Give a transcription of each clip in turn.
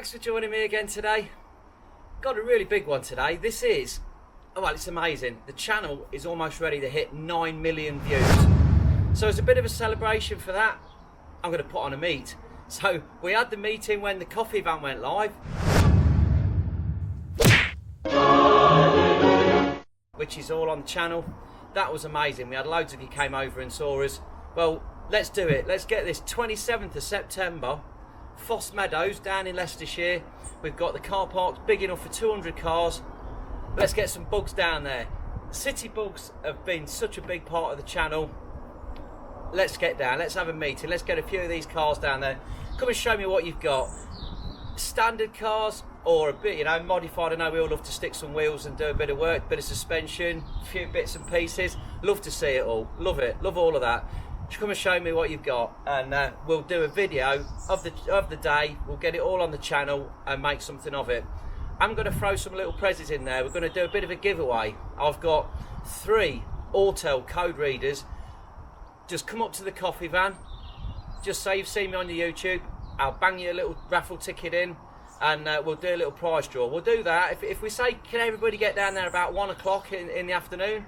Thanks for joining me again today. Got a really big one today. This is, oh well, it's amazing. The channel is almost ready to hit 9 million views. So as a bit of a celebration for that, I'm going to put on a meet. So we had the meeting when the coffee van went live, which is all on the channel. That was amazing. We had loads of you came over and saw us. Well, let's do it. Let's get this 27th of September. Fosse Meadows down in Leicestershire. We've got the car parks big enough for 200 cars. Let's get some bugs down there. City bugs have been such a big part of the channel. Let's get down, let's have a meeting, let's get a few of these cars down there. Come and show me what you've got. Standard cars or a bit, modified. I know we all love to stick some wheels and do a bit of work, bit of suspension, a few bits and pieces. Love to see it all, love it, love all of that. Just come and show me what you've got, and we'll do a video of the day. We'll get it all on the channel and make something of it. I'm going to throw some little prizes in there. We're going to do a bit of a giveaway. I've got 3 Autel Code Readers. Just come up to the coffee van, just say you've seen me on the YouTube. I'll bang you a little raffle ticket in, and we'll do a little prize draw. We'll do that. If we say, can everybody get down there about 1 o'clock in the afternoon?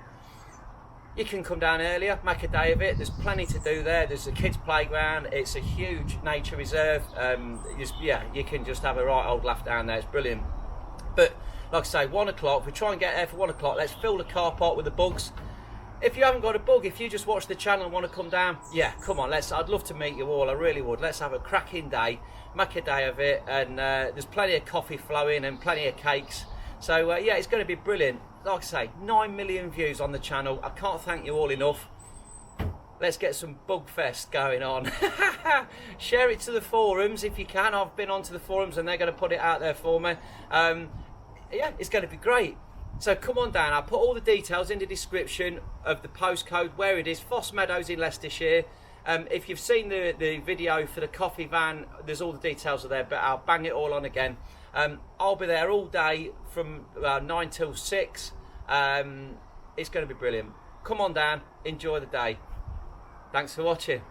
You can come down earlier, make a day of it. There's plenty to do there. There's a kids playground. It's a huge nature reserve. You can just have a right old laugh down there. It's brilliant. But like I say, 1 o'clock, if we try and get there for 1 o'clock, let's fill the car park with the bugs. If you haven't got a bug, if you just watch the channel and want to come down, yeah, come on, I'd love to meet you all, I really would. Let's have a cracking day, make a day of it, and there's plenty of coffee flowing and plenty of cakes. So yeah, it's going to be brilliant. Like I say, 9 million views on the channel. I can't thank you all enough. Let's get some bug fest going on. Share it to the forums if you can. I've been onto the forums and they're going to put it out there for me. Yeah, it's going to be great. So come on down. I'll put all the details in the description of the postcode, where it is, Fosse Meadows in Leicestershire. If you've seen the video for the coffee van, there's all the details are there, but I'll bang it all on again. I'll be there all day from 9 till 6. It's going to be brilliant. Come on down, enjoy the day. Thanks for watching.